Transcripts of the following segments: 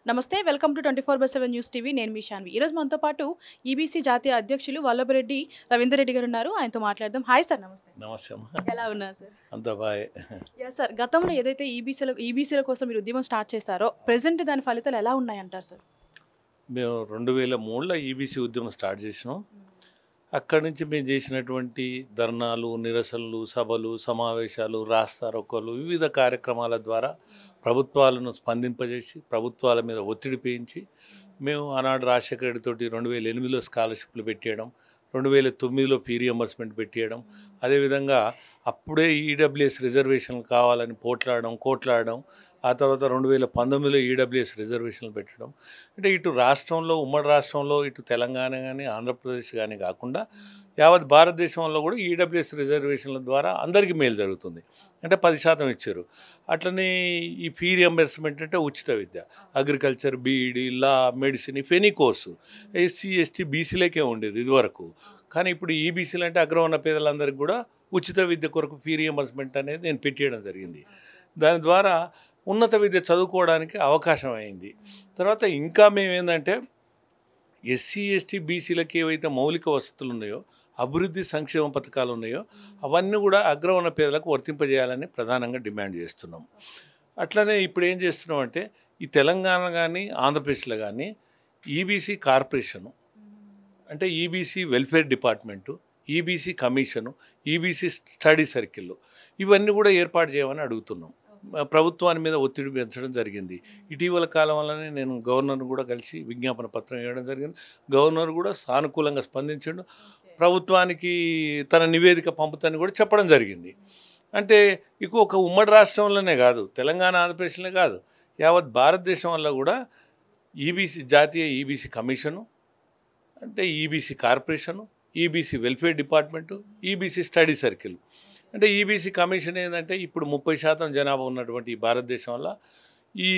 నమస్తే welcome to 24/7 news TV నేను మీ శాన్వి ఈ రోజు మనతో పాటు ఈబీసీ జాతీయ అధ్యక్షులు వల్లభరెడ్డి రవీందర్ రెడ్డి గారు ఉన్నారు ఆయనతో మాట్లాడదాం హాయ్ సార్ నమస్తే నమస్తే అమ్మా ఎలా ఉన్నారు సార్ అంతా బాయ్ యా సార్ గతంలో ఏదైతే ఈబీసీల కోసం మీరు ఉద్యమం స్టార్ట్ చేశారో ప్రెజెంట్ దాని ఫలితాలు ఎలా ఉన్నాయంటారు సార్ మేము 2003లో ఈబీసీ ఉద్యమం స్టార్ట్ చేసినాం అక్కడి నుంచి మేము చేసినటువంటి ధర్నాలు నిరసనలు సభలు సమావేశాలు రాస్తారోకోలు వివిధ కార్యక్రమాల ద్వారా ప్రభుత్వాలను స్పందింపజేసి ప్రభుత్వాల మీద ఒత్తిడి పెంచి మేము ఆనాడు రాజశేఖర రెడ్డి తోటి 2008లో స్కాలర్షిప్లు పెట్టేయడం 2009లో ఫీ రియంబర్స్మెంట్ పెట్టేయడం అదేవిధంగా అప్పుడే ఈడబ్ల్యూఎస్ రిజర్వేషన్లు కావాలని కోట్లాడడం ఆ తర్వాత 2019లో ఈడబ్ల్యూఎస్ రిజర్వేషన్లు పెట్టడం అంటే ఇటు రాష్ట్రంలో ఉమ్మడి రాష్ట్రంలో ఇటు తెలంగాణ కానీ ఆంధ్రప్రదేశ్ కానీ కాకుండా యావత్ భారతదేశంలో కూడా ఈడబ్ల్యూఎస్ రిజర్వేషన్ల ద్వారా అందరికీ మేలు జరుగుతుంది అంటే 10% ఇచ్చారు అట్లనే ఈ ఫీ రియంబర్స్మెంట్ అంటే ఉచిత విద్య agriculture BEd law medicine if any course SC ST బీసీలకే ఉండేది ఇదివరకు కానీ ఇప్పుడు ఈబీసీలు అంటే అగ్రవర్ణ పేదలందరికీ కూడా ఉచిత విద్య కొరకు ఫీ రియంబర్స్మెంట్ అనేది నేను పెట్టేయడం జరిగింది దాని ద్వారా ఉన్నత విద్య చదువుకోవడానికి అవకాశం అయింది తర్వాత ఇంకా మేము ఏంటంటే ఎస్సీ ఎస్టీ బీసీలకు ఏవైతే మౌలిక వసతులు ఉన్నాయో అభివృద్ధి సంక్షేమ పథకాలు ఉన్నాయో అవన్నీ కూడా అగ్రవర్ణ పేదలకు వర్తింపజేయాలని ప్రధానంగా డిమాండ్ చేస్తున్నాం అట్లనే ఇప్పుడు ఏం చేస్తున్నాం అంటే ఈ తెలంగాణ కానీ ఆంధ్రప్రదేశ్లో కానీ ఈబీసీ కార్పొరేషను అంటే EBC welfare department EBC commission EBC study circle ఇవన్నీ కూడా ఏర్పాటు చేయమని అడుగుతున్నాం ప్రభుత్వాన్ని మీద ఒత్తిడి పెంచడం జరిగింది ఇటీవల కాలం వల్లనే నేను గవర్నర్ను కూడా కలిసి విజ్ఞాపన పత్రం ఇవ్వడం జరిగింది గవర్నర్ కూడా సానుకూలంగా స్పందించండు ప్రభుత్వానికి తన నివేదిక పంపుతాన్ని కూడా చెప్పడం జరిగింది అంటే ఇక ఒక ఉమ్మడి రాష్ట్రంలోనే కాదు తెలంగాణ ఆంధ్రప్రదేశ్లోనే కాదు యావత్ భారతదేశం వల్ల కూడా ఈబీసీ జాతీయ ఈబీసీ కమిషను అంటే EBC corporation EBC welfare department EBC study circle అంటే ఈబీసీ కమిషన్ ఏంటంటే ఇప్పుడు 30% జనాభా ఉన్నటువంటి ఈ భారతదేశం వల్ల ఈ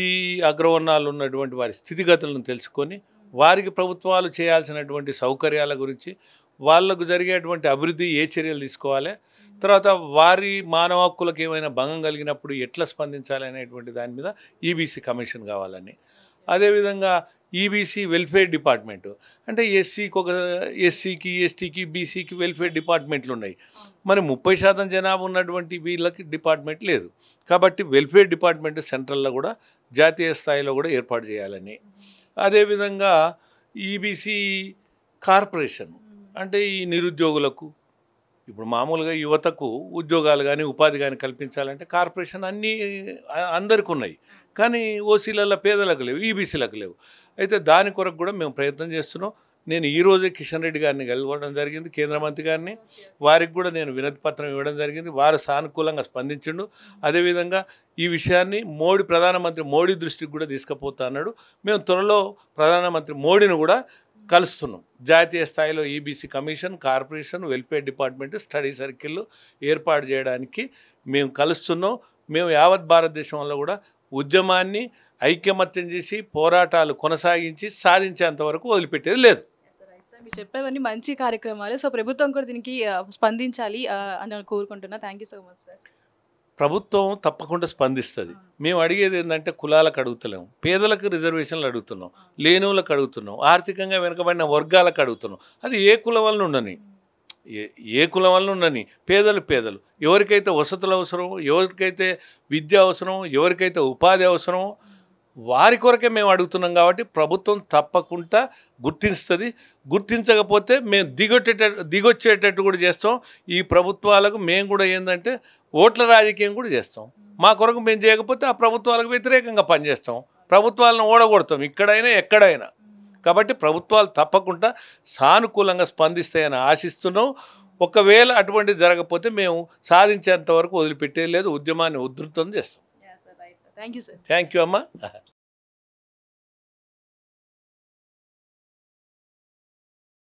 అగ్రవర్ణాలు ఉన్నటువంటి వారి స్థితిగతులను తెలుసుకొని వారికి ప్రభుత్వాలు చేయాల్సినటువంటి సౌకర్యాల గురించి వాళ్లకు జరిగేటువంటి అభివృద్ధి ఏ చర్యలు తీసుకోవాలి తర్వాత వారి మానవ హక్కులకు ఏమైనా భంగం కలిగినప్పుడు ఎట్లా స్పందించాలి అనేటువంటి దాని మీద ఈబీసీ కమిషన్ కావాలని అదేవిధంగా ఈబీసీ వెల్ఫేర్ డిపార్ట్మెంటు అంటే ఎస్సీకి ఎస్టీకి బీసీకి వెల్ఫేర్ డిపార్ట్మెంట్లు ఉన్నాయి మరి 30% జనాభా ఉన్నటువంటి వీళ్ళకి డిపార్ట్మెంట్ లేదు కాబట్టి వెల్ఫేర్ డిపార్ట్మెంట్ సెంట్రల్లో కూడా జాతీయ స్థాయిలో కూడా ఏర్పాటు చేయాలని అదేవిధంగా ఈబీసీ కార్పొరేషన్ అంటే ఈ నిరుద్యోగులకు ఇప్పుడు మామూలుగా యువతకు ఉద్యోగాలు కానీ ఉపాధి కానీ కల్పించాలంటే కార్పొరేషన్ అన్నీ అందరికీ ఉన్నాయి కానీ ఓసీలలో పేదలకు లేవు ఈబీసీలకు లేవు అయితే దాని కొరకు కూడా మేము ప్రయత్నం చేస్తున్నాం నేను ఈరోజే కిషన్ రెడ్డి గారిని కలవడం జరిగింది కేంద్ర మంత్రి గారిని వారికి కూడా నేను వినతి పత్రం ఇవ్వడం జరిగింది వారు సానుకూలంగా స్పందించిండు అదేవిధంగా ఈ విషయాన్ని ప్రధానమంత్రి మోడీ దృష్టికి కూడా తీసుకుపోతా అన్నాడు మేము త్వరలో ప్రధానమంత్రి మోడీని కూడా కలుస్తున్నాం జాతీయ స్థాయిలో EBC commission corporation welfare department study circle ఏర్పాటు చేయడానికి మేము కలుస్తున్నాం మేము యావత్ భారతదేశంలో కూడా ఉద్యమాన్ని ఐక్యమత్యం చేసి పోరాటాలు కొనసాగించి సాధించేంత వరకు వదిలిపెట్టేది లేదు మీరు చెప్పేవన్నీ మంచి కార్యక్రమాలు సో ప్రభుత్వం కూడా దీనికి స్పందించాలి అని కోరుకుంటున్నా thank you so much sir ప్రభుత్వం తప్పకుండా స్పందిస్తుంది మేము అడిగేది ఏంటంటే కులాలకు అడుగుతలేము పేదలకు రిజర్వేషన్లు అడుగుతున్నాం లేనువులకు అడుగుతున్నాం ఆర్థికంగా వెనుకబడిన వర్గాలకు అడుగుతున్నాం అది ఏ కులం వల్ల ఉండని ఏ కులం వల్ల ఉండని పేదలు ఎవరికైతే వసతులు అవసరమో ఎవరికైతే విద్య అవసరమో ఎవరికైతే ఉపాధి అవసరమో వారి కొరకే మేము అడుగుతున్నాం కాబట్టి ప్రభుత్వం తప్పకుండా గుర్తించకపోతే మేము దిగొచ్చేటట్టు కూడా చేస్తాం ఈ ప్రభుత్వాలకు మేము కూడా ఏంటంటే ఓట్ల రాజకీయం కూడా చేస్తాం మా కొరకు మేము చేయకపోతే ఆ ప్రభుత్వాలకు వ్యతిరేకంగా పనిచేస్తాం ప్రభుత్వాలను ఓడగొడతాం ఇక్కడైనా ఎక్కడైనా కాబట్టి ప్రభుత్వాలు తప్పకుండా సానుకూలంగా స్పందిస్తాయని ఆశిస్తున్నాం ఒకవేళ అటువంటి జరగకపోతే మేము సాధించేంత వరకు వదిలిపెట్టేది లేదు ఉద్యమాన్ని ఉధృతం చేస్తాం thank you sir thank you అమ్మా